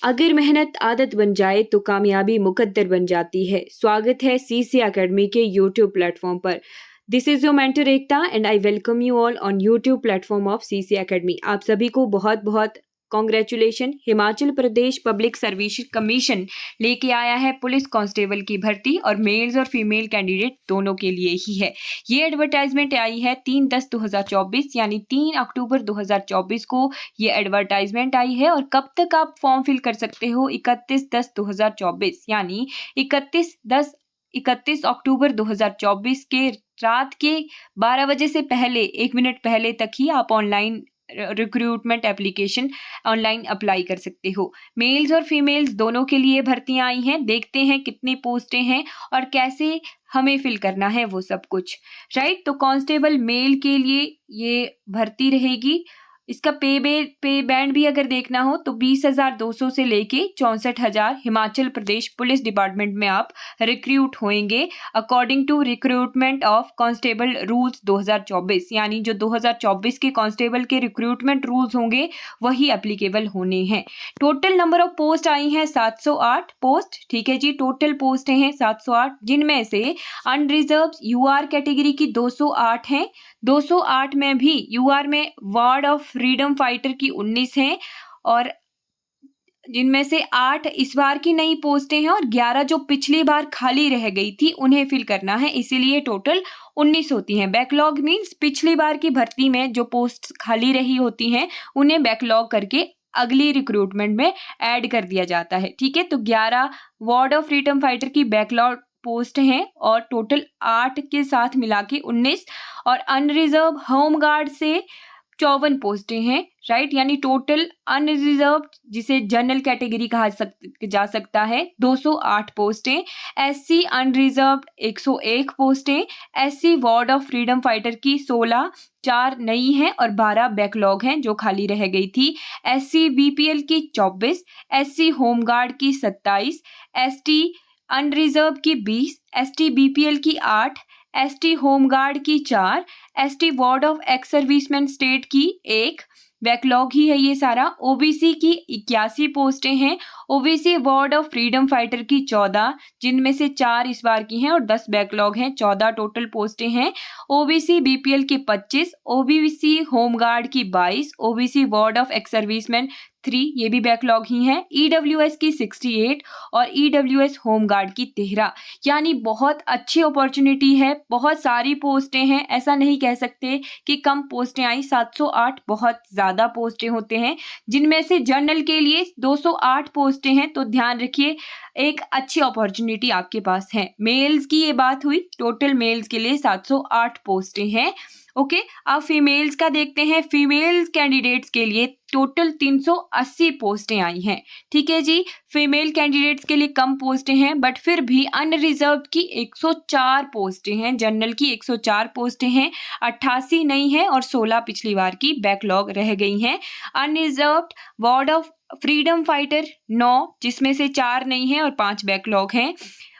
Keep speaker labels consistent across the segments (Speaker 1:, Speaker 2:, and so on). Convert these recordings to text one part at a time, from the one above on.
Speaker 1: अगर मेहनत आदत बन जाए तो कामयाबी मुकद्दर बन जाती है। स्वागत है सीसी एकेडमी के यूट्यूब प्लेटफॉर्म पर। This is your mentor Ekta and I welcome you all on YouTube platform of CC academy. आप सभी को बहुत बहुत congratulation. Himachal Pradesh public service commission लेके आया है पुलिस कांस्टेबल की भर्ती और मेल्स और फीमेल कैंडिडेट दोनों के लिए ही है। ये एडवर्टाइजमेंट आई है 3/10/2024 यानी 3 अक्टूबर 2024 को ये एडवर्टाइजमेंट आई है। और कब तक आप फॉर्म फिल कर सकते हो? 31/10/2024 यानी 31 अक्टूबर 2024 के रात के 12 बजे से पहले 1 मिनट पहले तक ही आप online recruitment application online apply कर सकते हो। मेल्स और फीमेल्स दोनों के लिए भर्तियां आई हैं। देखते हैं कितनी पोस्टें हैं और कैसे हमें फिल करना है वो सब कुछ। राइट, तो कांस्टेबल मेल के लिए ये भर्ती रहेगी। इसका पे बैंड भी अगर देखना हो तो 20,200 से लेके 64,000 हिमाचल प्रदेश पुलिस डिपार्टमेंट में आप रिक्रूट होंगे according to recruitment of constable rules 2024। यानी जो 2024 के कांस्टेबल के रिक्रूटमेंट रूल्स होंगे वही एप्लीकेबल होने हैं। टोटल नंबर ऑफ पोस्ट आई हैं 708 पोस्ट। ठीक है जी, टोटल पोस्ट हैं 708, जिनमें से अनरिजर्व यूआर कैटेगरी की 208 हैं। 208 में भी यूआर में वार्ड ऑफ फ्रीडम फाइटर की 19 हैं और जिनमें से 8 इस बार की नई पोस्टें हैं और 11 जो पिछली बार खाली रह गई थी उन्हें फिल करना है, इसीलिए टोटल 19 होती हैं। बैकलॉग मीन्स पिछली बार की भर्ती में जो पोस्ट खाली रही होती हैं उन्हें बैकलॉग करके अगली रिक्रूटमेंट में ऐड कर दिया जाता है। ठीक है, तो 11 वार्ड ऑफ फ्रीडम फाइटर की बैकलॉग पोस्ट हैं और टोटल 8 के साथ मिला के 19 और अनरिजर्व होमगार्ड से 54 पोस्टें हैं। राइट, यानी टोटल अनरिजर्व जिसे जनरल कैटेगरी कहा जा सकता है 208 पोस्टें। एससी अनरिजर्व 101 पोस्टें। SC ward of freedom fighter की 16, 4 नई हैं और 12 बैकलॉग हैं जो खाली रह गई थी। एससी बीपीएल की 24, एससी होमगार्ड की 27, एसटी अनरिजर्व की 20, एसटी बीपीएल की 8, एसटी होमगार्ड की 4, ST ward of ex serviceman state की 1, बैकलॉग ही है ये सारा। ओबीसी की 81 पोस्टें हैं। OBC ward of freedom fighter की 14, जिनमें से 4 इस बार की हैं और 10 बैकलॉग हैं। 14 टोटल पोस्टें हैं। ओबीसी बीपीएल की 25, ओबीसी होमगार्ड की 22, OBC ward of ex serviceman 3, ये भी बैकलॉग ही हैं। ईडब्ल्यूएस की 68 और ईडब्ल्यूएस होमगार्ड की 13। यानी बहुत अच्छी अपॉर्चुनिटी है, बहुत सारी पोस्टें हैं। ऐसा नहीं कह सकते कि कम पोस्टें आई। 708 बहुत ज़्यादा पोस्टें होते हैं, जिनमें से जनरल के लिए 208 पोस्टें हैं। तो ध्यान रखिए, एक अच्छी अपॉर्चुनिटी आपके पास है। मेल्स की ये बात हुई, टोटल मेल्स के लिए 708 पोस्टें हैं। ओके, अब फीमेल्स का देखते हैं। फीमेल कैंडिडेट्स के लिए टोटल 380 पोस्टें आई हैं। ठीक है जी, फीमेल कैंडिडेट्स के लिए कम पोस्टें हैं, बट फिर भी अनरिजर्व की 104 पोस्टें हैं। जनरल की 104 पोस्टें हैं। 88 नई हैं और 16 पिछली बार की बैकलॉग रह गई हैं। Unreserved ward of freedom fighter 9, जिसमें से 4 नई हैं और 5 बैकलॉग हैं।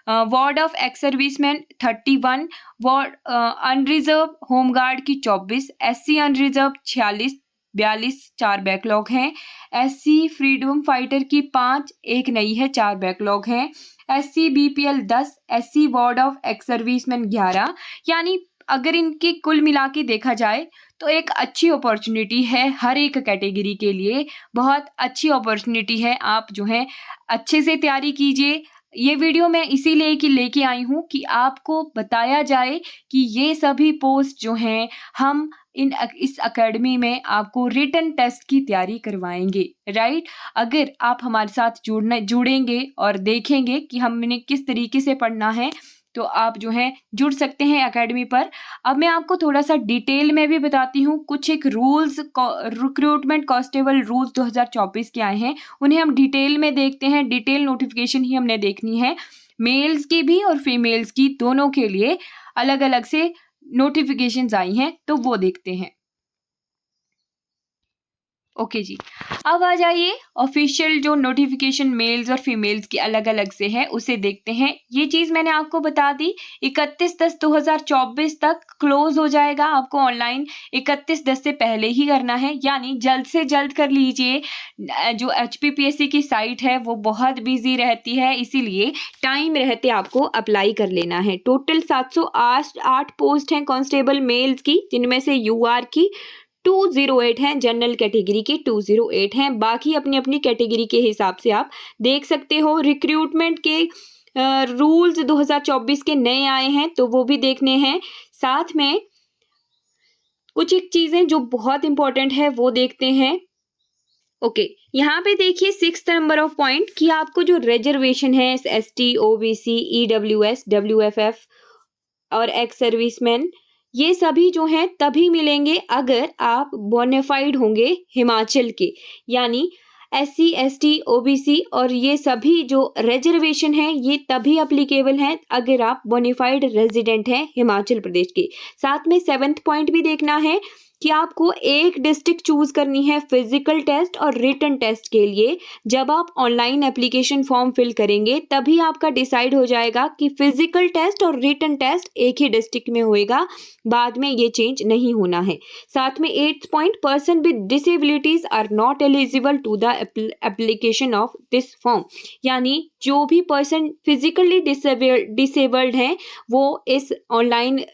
Speaker 1: Ward of ex serviceman 31, ward unreserved home guard की 24, एससी अनरिजर्व 46, 42, 4 बैकलॉग हैं। एससी फ्रीडम फाइटर की 5, 1 नई है, 4 बैकलॉग हैं। SC BPL 10, SC ward of ex serviceman 11। यानी अगर इनकी कुल मिला के देखा जाए तो एक अच्छी अपॉर्चुनिटी है हर एक कैटेगरी के लिए। बहुत अच्छी अपॉर्चुनिटी है, आप जो है अच्छे से तैयारी कीजिए। ये वीडियो मैं इसीलिए कि लेके आई हूँ कि आपको बताया जाए कि ये सभी पोस्ट जो हैं हम इस एकेडमी में आपको रिटन टेस्ट की तैयारी करवाएंगे। राइट, अगर आप हमारे साथ जुड़ेंगे और देखेंगे कि हमने किस तरीके से पढ़ना है तो आप जो है जुड़ सकते हैं एकेडमी पर। अब मैं आपको थोड़ा सा डिटेल में भी बताती हूँ। कुछ एक रूल्स, रिक्रूटमेंट कांस्टेबल रूल्स 2024 के आए हैं, उन्हें हम डिटेल में देखते हैं। डिटेल नोटिफिकेशन ही हमने देखनी है। मेल्स की भी और फीमेल्स की दोनों के लिए अलग अलग से नोटिफिकेशंस आई हैं, तो वो देखते हैं। ओके जी, अब आ जाइए ऑफिशियल जो नोटिफिकेशन मेल्स और फीमेल्स की अलग अलग से है उसे देखते हैं। ये चीज़ मैंने आपको बता दी, 31/10/2024 तक क्लोज हो जाएगा। आपको ऑनलाइन 31/10 से पहले ही करना है, यानी जल्द से जल्द कर लीजिए। जो HPPSC की साइट है वो बहुत बिजी रहती है, इसीलिए टाइम रहते आपको अप्लाई कर लेना है। टोटल 708 पोस्ट हैं कांस्टेबल मेल्स की, जिनमें से UR की 208 हैं, जनरल कैटेगरी की 208 हैं। बाकी अपनी अपनी कैटेगरी के हिसाब से आप देख सकते हो। रिक्रूटमेंट के रूल्स 2024 के नए आए हैं तो वो भी देखने हैं। साथ में कुछ एक चीजें जो बहुत इंपॉर्टेंट है वो देखते हैं। ओके, यहाँ पे देखिए 6th नंबर ऑफ पॉइंट कि आपको जो रिजर्वेशन है ST, OBC, EWS, WFF और एक्स सर्विसमैन, ये सभी जो हैं तभी मिलेंगे अगर आप बोनाफाइड होंगे हिमाचल के, यानी SC, ST, OBC और ये सभी जो रिजर्वेशन है ये तभी अप्लीकेबल हैं अगर आप बोनाफाइड रेजिडेंट हैं हिमाचल प्रदेश के। साथ में 7th पॉइंट भी देखना है कि आपको एक डिस्ट्रिक्ट चूज करनी है फिजिकल टेस्ट और रिटन टेस्ट के लिए। जब आप ऑनलाइन एप्लीकेशन फॉर्म फिल करेंगे तभी आपका डिसाइड हो जाएगा कि फिजिकल टेस्ट और रिटन टेस्ट एक ही डिस्ट्रिक्ट में होएगा, बाद में ये चेंज नहीं होना है। साथ में 8th point, person with disabilities are not eligible to the application of this form, यानी जो भी पर्सन फिजिकली डिसेबल्ड हैं वो इस ऑनलाइन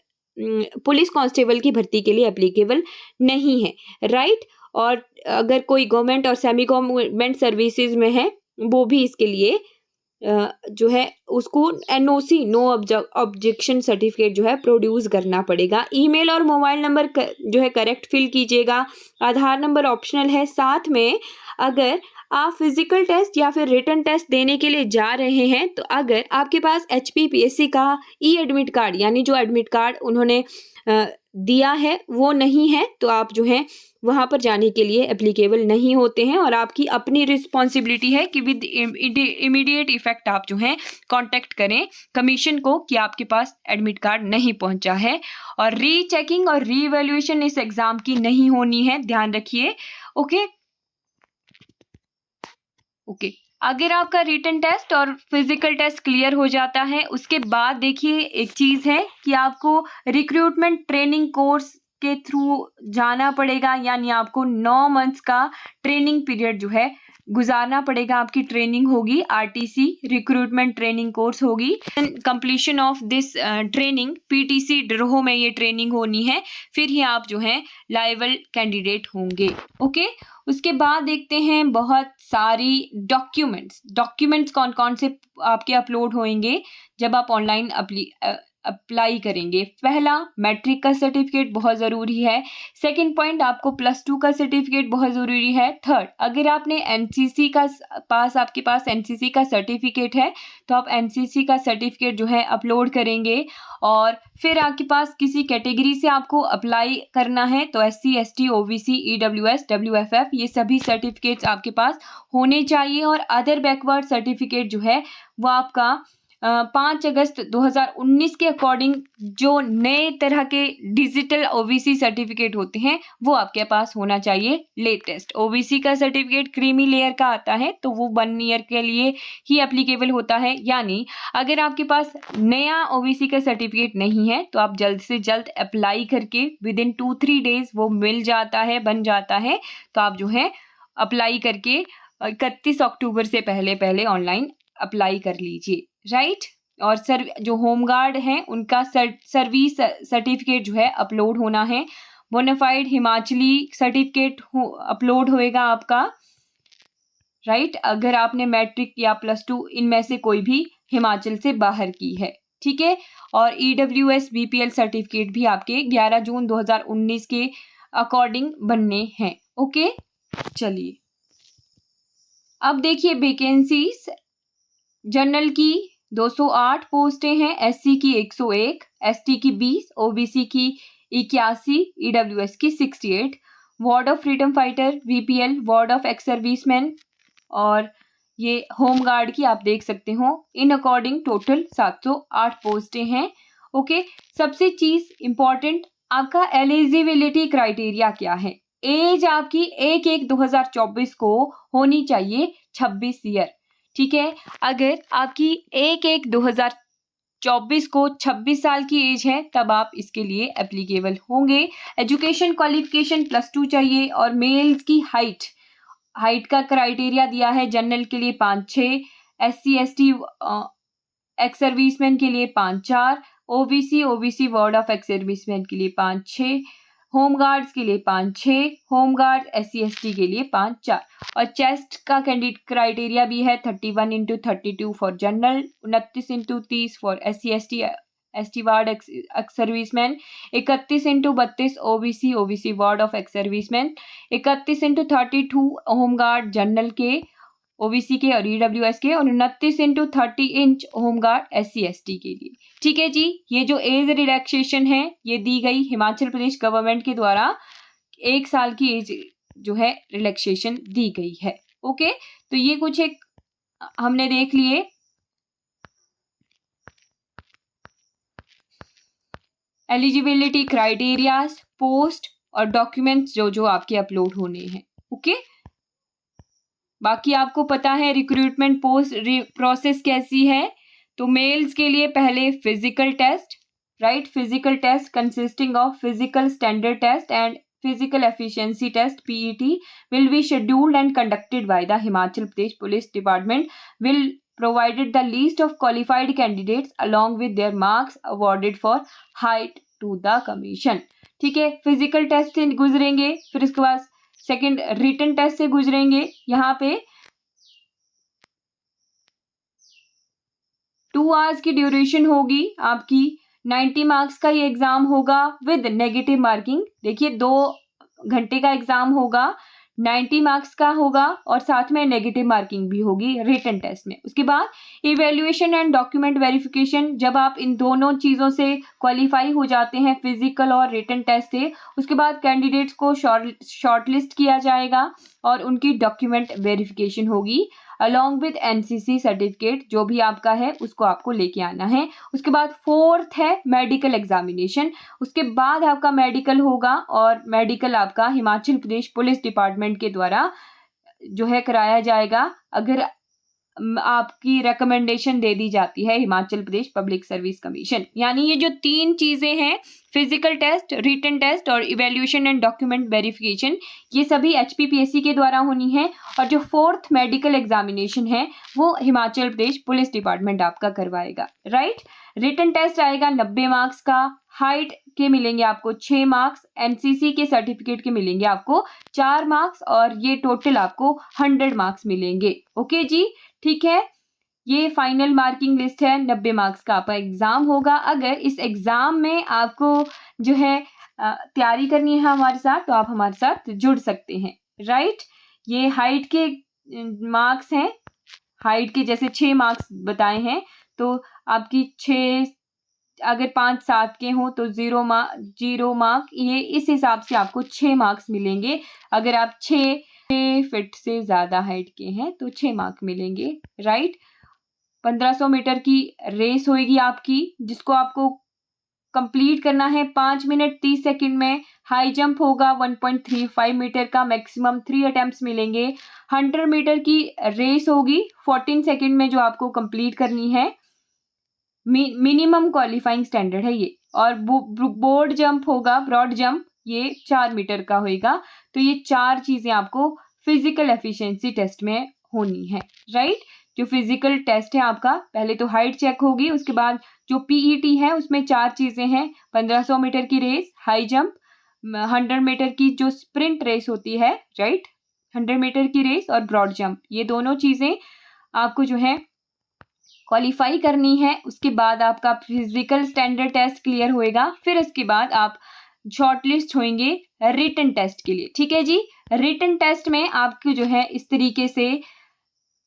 Speaker 1: पुलिस कांस्टेबल की भर्ती के लिए एप्लीकेबल नहीं है, राइट। और अगर कोई गवर्नमेंट और सेमी गवर्नमेंट सर्विसेज में है वो भी इसके लिए जो है उसको NOC, नो ऑब्जेक्शन सर्टिफिकेट जो है प्रोड्यूस करना पड़ेगा। ईमेल और मोबाइल नंबर जो है करेक्ट फिल कीजिएगा। आधार नंबर ऑप्शनल है। साथ में अगर आप फिजिकल टेस्ट या फिर रिटन टेस्ट देने के लिए जा रहे हैं तो अगर आपके पास HPPSC का एडमिट कार्ड, यानी जो एडमिट कार्ड उन्होंने दिया है वो नहीं है तो आप जो है वहां पर जाने के लिए एप्लीकेबल नहीं होते हैं और आपकी अपनी रिस्पॉन्सिबिलिटी है कि विद इमीडिएट इफेक्ट आप जो है कांटेक्ट करें कमीशन को कि आपके पास एडमिट कार्ड नहीं पहुंचा है। और रीचेकिंग और रीवैल्यूएशन इस एग्जाम की नहीं होनी है, ध्यान रखिए। ओके, अगर आपका रिटन टेस्ट और फिजिकल टेस्ट क्लियर हो जाता है उसके बाद देखिए एक चीज है कि आपको रिक्रूटमेंट ट्रेनिंग कोर्स के थ्रू जाना पड़ेगा, यानी आपको 9 मंथ्स का ट्रेनिंग पीरियड जो है गुजारना पड़ेगा। आपकी ट्रेनिंग होगी RTC रिक्रूटमेंट ट्रेनिंग कोर्स होगी। Completion of this training PTC ड्रोहो में ये ट्रेनिंग होनी है, फिर ही आप जो है लायबल कैंडिडेट होंगे। ओके, उसके बाद देखते हैं बहुत सारी डॉक्यूमेंट्स कौन कौन से आपके अपलोड होंगे जब आप ऑनलाइन अप्लाई करेंगे। पहला, मैट्रिक का सर्टिफिकेट बहुत ज़रूरी है। सेकंड पॉइंट, आपको +2 का सर्टिफिकेट बहुत ज़रूरी है। थर्ड, अगर आपने NCC का आपके पास NCC का सर्टिफिकेट है तो आप NCC का सर्टिफिकेट जो है अपलोड करेंगे। और फिर आपके पास किसी कैटेगरी से आपको अप्लाई करना है तो SC, ST, OBC, EWS, WFF ये सभी सर्टिफिकेट्स आपके पास होने चाहिए। और अदर बैकवर्ड सर्टिफिकेट जो है वो आपका 5 अगस्त 2019 के अकॉर्डिंग जो नए तरह के डिजिटल OBC सर्टिफिकेट होते हैं वो आपके पास होना चाहिए लेटेस्ट। OBC का सर्टिफिकेट क्रीमी लेयर का आता है तो वो 1 ईयर के लिए ही एप्लीकेबल होता है, यानी अगर आपके पास नया OBC का सर्टिफिकेट नहीं है तो आप जल्द से जल्द अप्लाई करके विदिन 2-3 डेज वो मिल जाता है, बन जाता है। तो आप जो है अप्लाई करके 31 अक्टूबर से पहले ऑनलाइन अप्लाई कर लीजिए, राइट। और जो होमगार्ड हैं उनका सर्विस सर्टिफिकेट जो है अपलोड होना है। बोनाफाइड हिमाचली सर्टिफिकेट अपलोड होएगा आपका, राइट, अगर आपने मैट्रिक या +2 इनमें से कोई भी हिमाचल से बाहर की है, ठीक है। और EWS BPL सर्टिफिकेट भी आपके 11 जून 2019 के अकॉर्डिंग बनने हैं। ओके, चलिए अब देखिए वैकेंसीज। जनरल की 208 पोस्टें हैं, SC की 101, ST की 20, OBC की 81, EWS की 68, ward of freedom fighter VPL, ward of ex serviceman और ये होम गार्ड की आप देख सकते हो। इन अकॉर्डिंग टोटल 708 पोस्टें हैं। ओके, सबसे चीज इंपॉर्टेंट, आपका एलिजिबिलिटी क्राइटेरिया क्या है। एज आपकी 1/1/2024 को होनी चाहिए 26 ईयर। ठीक है, अगर आपकी 1/1/2024 को 26 साल की एज है तब आप इसके लिए एप्लीकेबल होंगे। एजुकेशन क्वालिफिकेशन +2 चाहिए और मेल्स की हाइट का क्राइटेरिया दिया है। जनरल के लिए 5'6", SC/ST एक्स सर्विसमैन के लिए 5'4", OBC ward of ex serviceman के लिए 5'6", होम गार्ड्स के लिए 5'6", होम गार्ड SC/ST के लिए 5'4", और चेस्ट का कैंडिडेट क्राइटेरिया भी है 31/32 for general, 29/30 for SC/ST ward ex serviceman, 31/32 OBC ward of ex serviceman, 31/32 home guard general के, ओबीसी के और EWS के, और 29/30 इंच होम गार्ड SC/ST के लिए। ठीक है जी, ये जो एज रिलैक्सेशन है ये दी गई हिमाचल प्रदेश गवर्नमेंट के द्वारा, 1 साल की एज जो है रिलैक्सेशन दी गई है। ओके, तो ये कुछ एक हमने देख लिए। एलिजिबिलिटी क्राइटेरियाज, पोस्ट और डॉक्यूमेंट्स जो जो आपके अपलोड होने हैं। ओके, बाकी आपको पता है रिक्रूटमेंट पोस्ट प्रोसेस कैसी है। तो मेल्स के लिए पहले physical test, right, physical test consisting of physical standard test and physical efficiency test PET will be scheduled and conducted by the Himachal Pradesh Police Department will provided the list of qualified candidates along with their marks awarded for height to the commission। ठीक है, physical test से गुजरेंगे, फिर उसके बाद second written test से गुजरेंगे। यहाँ पे 2 आवर्स की ड्यूरेशन होगी आपकी, 90 मार्क्स का ये एग्जाम होगा विद नेगेटिव मार्किंग। देखिए 2 घंटे का एग्जाम होगा, 90 मार्क्स का होगा और साथ में नेगेटिव मार्किंग भी होगी रिटन टेस्ट में। उसके बाद इवैल्यूएशन एंड डॉक्यूमेंट वेरिफिकेशन, जब आप इन दोनों चीज़ों से क्वालिफाई हो जाते हैं फिजिकल और रिटन टेस्ट से, उसके बाद कैंडिडेट्स को शॉर्टलिस्ट किया जाएगा और उनकी डॉक्यूमेंट वेरिफिकेशन होगी अलॉन्ग विद NCC सर्टिफिकेट जो भी आपका है उसको आपको लेके आना है। उसके बाद 4th है मेडिकल एग्जामिनेशन, उसके बाद आपका मेडिकल होगा और मेडिकल आपका हिमाचल प्रदेश पुलिस डिपार्टमेंट के द्वारा जो है कराया जाएगा, अगर आपकी रिकमेंडेशन दे दी जाती है Himachal Pradesh public service commission. यानी ये जो 3 चीजें हैं, फिजिकल टेस्ट, रिटन टेस्ट और इवैल्यूएशन एंड डॉक्यूमेंट वेरिफिकेशन, ये सभी HPPSC के द्वारा होनी है। और जो 4th मेडिकल एग्जामिनेशन है वो हिमाचल प्रदेश पुलिस डिपार्टमेंट आपका करवाएगा, राइट। रिटन टेस्ट आएगा 90 मार्क्स का, हाइट के मिलेंगे आपको 6 मार्क्स, NCC के सर्टिफिकेट के मिलेंगे आपको 4 मार्क्स और ये टोटल आपको 100 मार्क्स मिलेंगे। ओके जी, ठीक है, ये फाइनल मार्किंग लिस्ट है। 90 मार्क्स का आपका एग्जाम होगा। अगर इस एग्जाम में आपको जो है तैयारी करनी है हमारे साथ तो आप हमारे साथ जुड़ सकते हैं, राइट। ये हाइट के मार्क्स हैं, हाइट के जैसे 6 मार्क्स बताए हैं, तो आपकी 6 अगर 5-7 के हों तो 0 मार्क, ये इस हिसाब से आपको 6 मार्क्स मिलेंगे। अगर आप 6 फीट से ज़्यादा हाइट के हैं तो 6 मार्क मिलेंगे, राइट। 1500 मीटर की रेस होएगी आपकी, जिसको आपको कंप्लीट करना है 5 मिनट 30 सेकंड में। हाई जंप होगा 1.35 मीटर का, मैक्सिमम 3 अटेम्प्ट्स मिलेंगे। 100 मीटर की रेस होगी 14 सेकंड में जो आपको कंप्लीट करनी है, मिनिमम क्वालिफाइंग स्टैंडर्ड है ये। और बोर्ड जंप होगा, ब्रॉड जंप, ये 4 मीटर का होएगा। तो ये 4 चीजें आपको फिजिकल एफिशिएंसी टेस्ट में होनी है, राइट। जो फिजिकल टेस्ट है आपका, पहले तो हाइट चेक होगी, उसके बाद जो PET है उसमें 4 चीजें हैं, 1500 मीटर की रेस, हाई जंप, 100 मीटर की जो स्प्रिंट रेस होती है, राइट, 100 मीटर की रेस और ब्रॉड जंप, ये दोनों चीजें आपको जो है क्वालिफाई करनी है। उसके बाद आपका फिजिकल स्टैंडर्ड टेस्ट क्लियर होएगा, फिर उसके बाद आप शॉर्टलिस्ट होंगे रिटन टेस्ट के लिए। ठीक है जी, रिटन टेस्ट में आपकी जो है इस तरीके से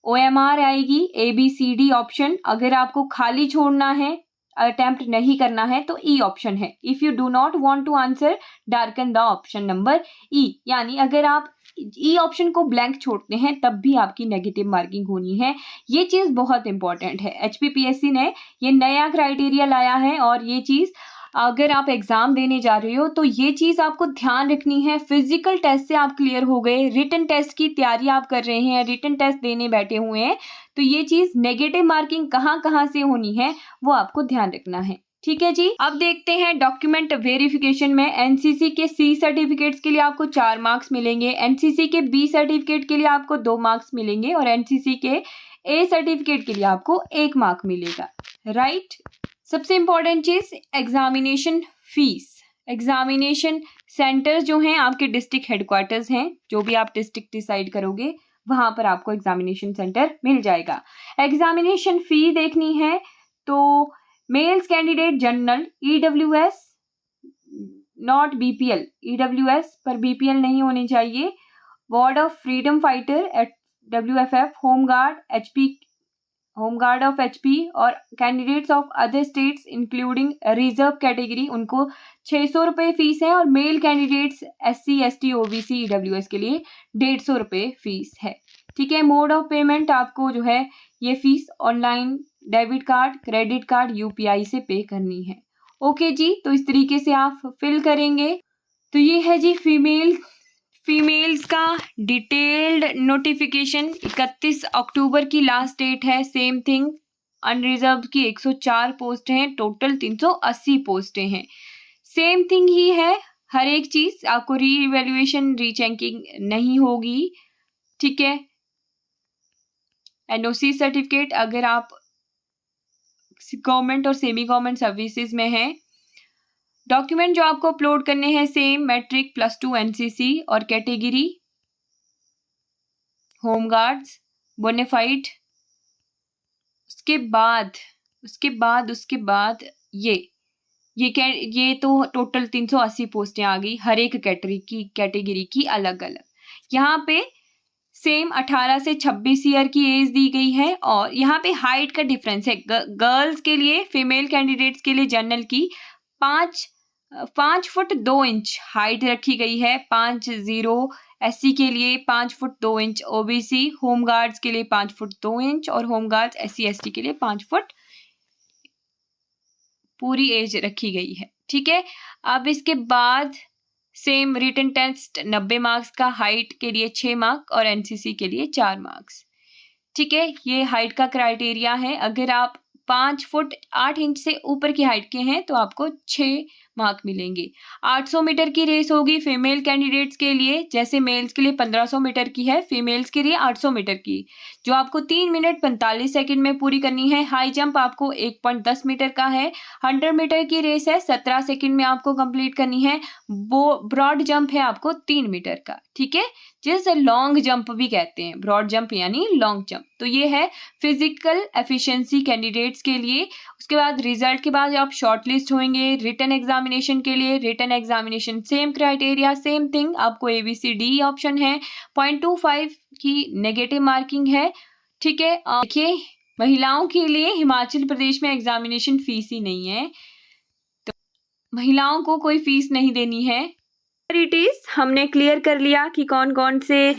Speaker 1: OMR आएगी, ABCD ऑप्शन। अगर आपको खाली छोड़ना है, अटेम्प्ट नहीं करना है तो E ऑप्शन है। If you do not want to answer, darken the option number E। यानी अगर आप E ऑप्शन को ब्लैंक छोड़ते हैं तब भी आपकी नेगेटिव मार्किंग होनी है। ये चीज बहुत इंपॉर्टेंट है, HPPSC ने ये नया क्राइटेरिया लाया है और ये चीज अगर आप एग्ज़ाम देने जा रहे हो तो ये चीज़ आपको ध्यान रखनी है। फिज़िकल टेस्ट से आप क्लियर हो गए, रिटन टेस्ट की तैयारी आप कर रहे हैं, रिटन टेस्ट देने बैठे हुए हैं, तो ये चीज़ नेगेटिव मार्किंग कहाँ-कहाँ से होनी है, वो आपको ध्यान रखना है। ठीक है जी। अब देखते हैं डॉक्यूमेंट वेरिफिकेशन में। एनसीसी के सी सर्टिफिकेट्स के लिए आपको 4 मार्क्स मिलेंगे, एनसीसी के बी सर्टिफिकेट के लिए आपको 2 मार्क्स मिलेंगे और एनसीसी के ए सर्टिफिकेट के लिए आपको 1 मार्क मिलेगा, राइट। सबसे इम्पॉर्टेंट चीज़ एग्जामिनेशन फीस। एग्जामिनेशन सेंटर्स जो हैं आपके डिस्ट्रिक्ट हेडक्वार्टर्स हैं, जो भी आप डिस्ट्रिक्ट डिसाइड करोगे वहाँ पर आपको एग्जामिनेशन सेंटर मिल जाएगा। एग्जामिनेशन फ़ी देखनी है तो males candidate general EWS not BPL, EWS पर BPL नहीं होनी चाहिए, ward of freedom fighter at WFF, home guard of HP और candidates of other states including reserve category, उनको 600 रुपये फीस है और male candidates SC ST OBC EWS के लिए 150 रुपये फीस है। ठीक है। मोड ऑफ पेमेंट आपको जो है ये fees online, debit card, credit card, UPI से पे करनी है। ओके जी, तो इस तरीके से आप फिल करेंगे। तो ये है जी फीमेल्स का डिटेल्ड नोटिफिकेशन। 31 अक्टूबर की लास्ट डेट है। सेम थिंग, अनरिजर्व की 104 पोस्ट हैं, टोटल 380 पोस्टें हैं। सेम थिंग ही है हर एक चीज़, आपको री इवेल्युएशन रीचेकिंग नहीं होगी। ठीक है। NOC सर्टिफिकेट अगर आप गवर्नमेंट और सेमी गवर्नमेंट सर्विसेज में हैं। डॉक्यूमेंट जो आपको अपलोड करने हैं सेम, मैट्रिक +2 NCC और कैटेगरी होम गार्ड्स बोनेफाइड। उसके बाद ये तो टोटल 380 पोस्टें आ गई, हर एक कैटेगरी की अलग अलग। यहाँ पे सेम 18 से 26 ईयर की एज दी गई है और यहाँ पे हाइट का डिफरेंस है। गर्ल्स के लिए, फीमेल कैंडिडेट्स के लिए जनरल की 5 फुट 2 इंच हाइट रखी गई है, 5'0", SC के लिए 5 foot 2 inch, OBC home guards के लिए 5 फुट 2 इंच और होम गार्ड्स SC ST के लिए 5 फुट पूरी एज रखी गई है। ठीक है। अब इसके बाद सेम रिटन टेस्ट 90 मार्क्स का, हाइट के लिए 6 मार्क और NCC के लिए 4 मार्क्स। ठीक है। ये हाइट का क्राइटेरिया है। अगर आप 5 फुट 8 इंच से ऊपर की हाइट के हैं तो आपको 6 मार्क मिलेंगे। 800 मीटर की रेस होगी फीमेल कैंडिडेट्स के लिए, जैसे मेल्स के लिए 1500 मीटर की है, फीमेल्स के लिए 800 मीटर की, जो आपको 3 मिनट 45 सेकंड में पूरी करनी है। हाई जंप आपको 1.10 मीटर का है। 100 मीटर की रेस है, 17 सेकंड में आपको कंप्लीट करनी है। ब्रॉड जंप है आपको 3 मीटर का। ठीक है। जिसे लॉन्ग जंप भी कहते हैं, ब्रॉड जंप यानी लॉन्ग जंप। तो ये है फिजिकल एफिशिएंसी कैंडिडेट्स के लिए। उसके बाद रिजल्ट के बाद आप शॉर्ट लिस्ट होंगे रिटन एग्जामिनेशन के लिए। Written examination same criteria, same thing, आपको ABCD ऑप्शन है। 0.25 की नेगेटिव मार्किंग है। ठीक है। देखिए, महिलाओं के लिए हिमाचल प्रदेश में एग्जामिनेशन फीस ही नहीं है, तो महिलाओं को कोई फीस नहीं देनी है। हमने क्लियर कर लिया कि कौन कौन से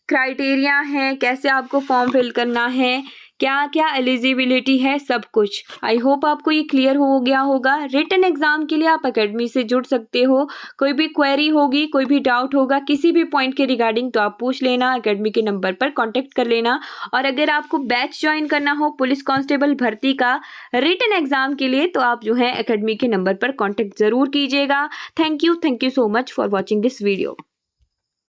Speaker 1: क्राइटेरिया हैं, कैसे आपको फॉर्म फिल करना है, क्या क्या एलिजिबिलिटी है, सब कुछ। आई होप आपको ये क्लियर हो गया होगा। रिटन एग्जाम के लिए आप एकेडमी से जुड़ सकते हो। कोई भी क्वेरी होगी, कोई भी डाउट होगा किसी भी पॉइंट के रिगार्डिंग, तो आप पूछ लेना, एकेडमी के नंबर पर कांटेक्ट कर लेना। और अगर आपको बैच ज्वाइन करना हो पुलिस कांस्टेबल भर्ती का रिटन एग्जाम के लिए, तो आप जो है एकेडमी के नंबर पर कांटेक्ट जरूर कीजिएगा। Thank you so much for watching this video.